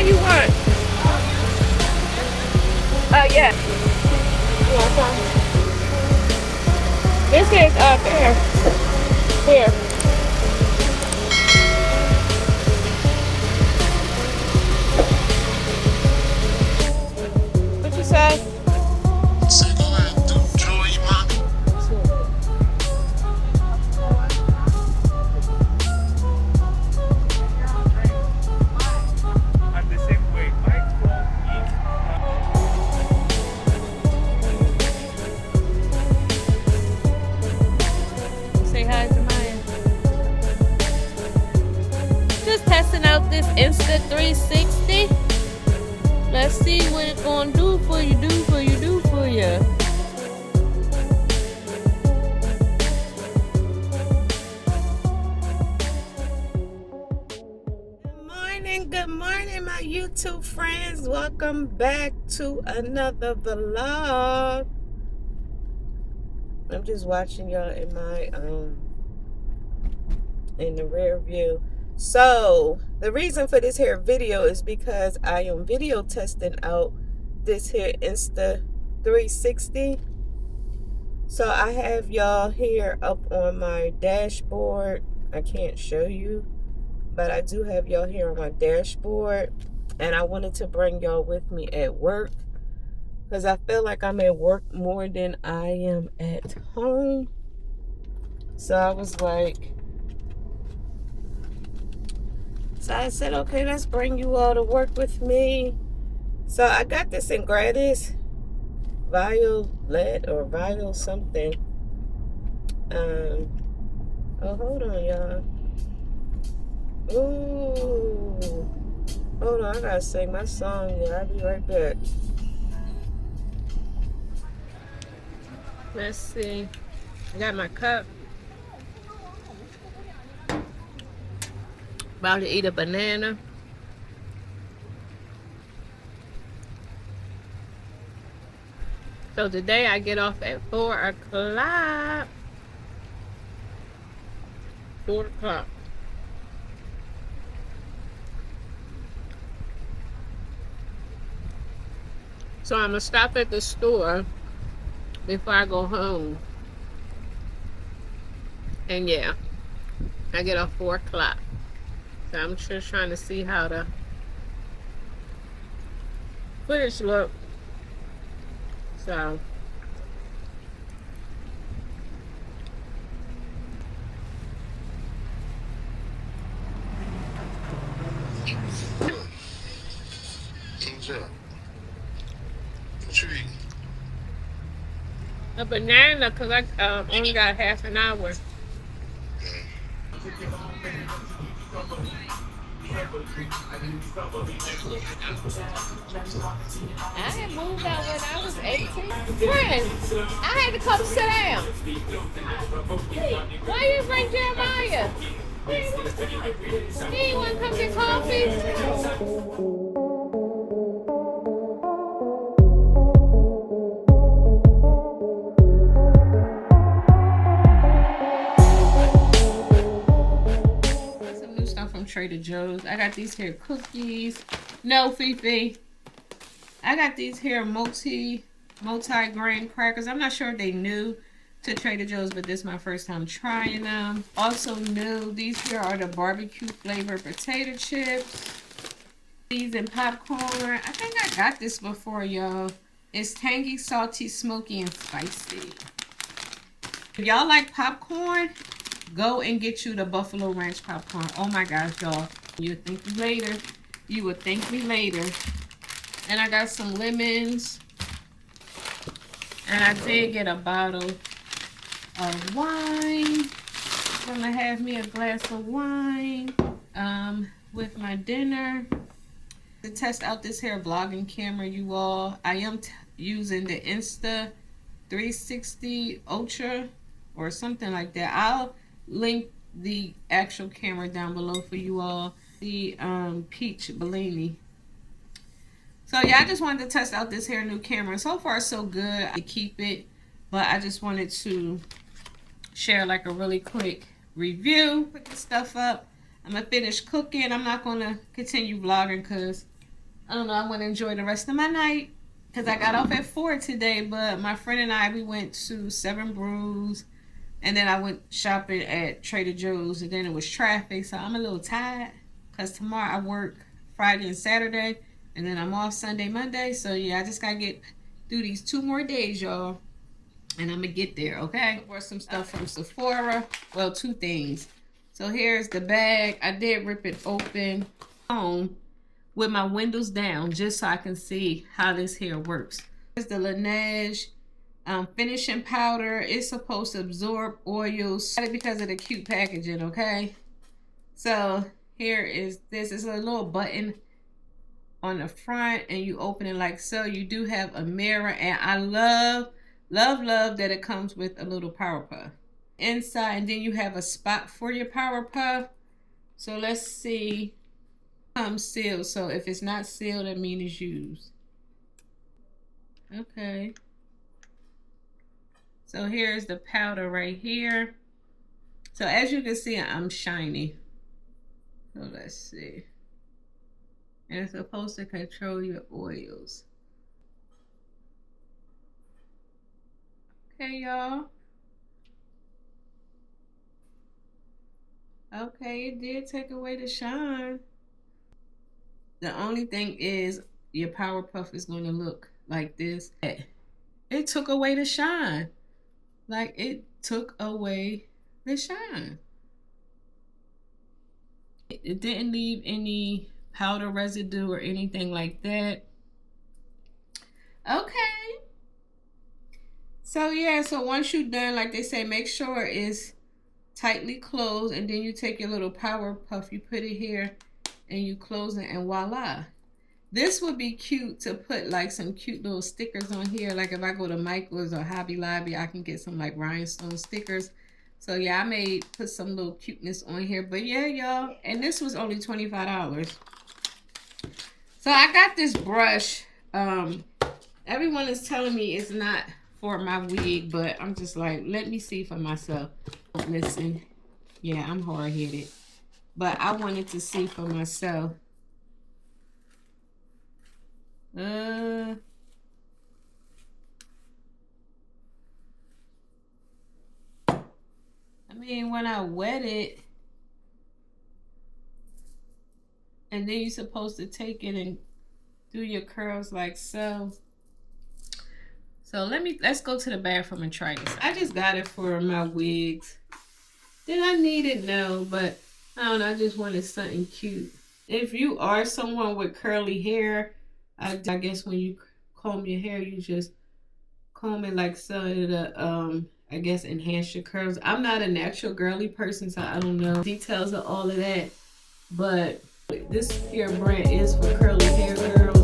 you want? Yeah. You want some? This is here. What you say? Say go ahead, Joey, mommy. At the same way, my phone Say hi to Maya. Just testing out this Insta 360. Let's see what it's gonna do for you, do for you. Good morning, my YouTube friends. Welcome back to another vlog. I'm just watching y'all in my in the rear view. So the reason for this here video is because I am video testing out this here Insta 360. So I have y'all here up on my dashboard. I can't show you, but I do have y'all here on my dashboard, and I wanted to bring y'all with me at work because I feel like I'm at work more than I am at home. So I was like, so I said, okay, let's bring you all to work with me. So I got this in gratis, Violet or Violet something. Oh, hold on, y'all. Ooh, hold on, I gotta sing my song. Yeah, I'll be right back. Let's see. I got my cup. About to eat a banana. So today I get off at 4 o'clock. 4 o'clock. So I'm gonna stop at the store before I go home. And yeah, I get off 4 o'clock. So I'm just trying to see how the footage look. So What you eating? a banana, because I only got half an hour. I had moved out when I was 18. Friend, I had to come sit down. Why you bring Jeremiah? He ain't want to come get coffee. From Trader Joe's. I got these here cookies. No, Fifi. I got these here multi-grain crackers. I'm not sure if they new to Trader Joe's, but this is my first time trying them. Also new, these here are the barbecue flavored potato chips. These and popcorn. I think I got this before, y'all. It's tangy, salty, smoky, and spicy. If y'all like popcorn, go and get you the Buffalo Ranch popcorn. Oh my gosh, y'all. You would thank me later. You would thank me later. And I got some lemons. And I did get a bottle of wine. I'm gonna have me a glass of wine with my dinner. To test out this here vlogging camera, you all, I am using the Insta 360 Ultra or something like that. I'll link the actual camera down below for you all. The Peach Bellini. So yeah, I just wanted to test out this here new camera. So far so good. I keep it, but I just wanted to share like a really quick review. Put this stuff up. I'm gonna finish cooking. I'm not gonna continue vlogging because I don't know. I want to enjoy the rest of my night because I got off at 4 today. But my friend and I, we went to Seven Brews, and then I went shopping at Trader Joe's, and then it was traffic. So I'm a little tired because tomorrow I work Friday and Saturday, and then I'm off Sunday, Monday. So yeah, I just gotta get through these 2 more days, y'all, and I'm gonna get there. Okay. Bought some stuff from Sephora. Well, 2 things. So here's the bag. I did rip it open home with my windows down just so I can see how this hair works. Here's the Laneige finishing powder. It's supposed to absorb oils because of the cute packaging, okay? So here is this. It's a little button on the front and you open it like so. You do have a mirror, and I love that it comes with a little power puff inside, and then you have a spot for your power puff. So let's see. Sealed. So if it's not sealed, that means it's used. Okay. So here's the powder right here. So as you can see, I'm shiny. So let's see. And it's supposed to control your oils. Okay, y'all. Okay, it did take away the shine. The only thing is your power puff is going to look like this. It took away the shine. Like, it took away the shine. It didn't leave any powder residue or anything like that. Okay. So yeah, so once you're done, like they say, make sure it's tightly closed, and then you take your little power puff, you put it here, and you close it, and voila. This would be cute to put like some cute little stickers on here. Like if I go to Michael's or Hobby Lobby, I can get some like rhinestone stickers. So yeah, I may put some little cuteness on here. But yeah, y'all, and this was only $25. So I got this brush. Everyone is telling me it's not for my wig, but I'm just like, let me see for myself. Listen, yeah, I'm hard-headed. But I wanted to see for myself. I mean, when I wet it, and then you're supposed to take it and do your curls like so. So let's go to the bathroom and try this. I just got it for my wigs. Did I need it? No, but I don't know, I just wanted something cute. If you are someone with curly hair, I guess when you comb your hair, you just comb it like so to, I guess, enhance your curls. I'm not a natural girly person, so I don't know details of all of that. But this here brand is for curly hair girls.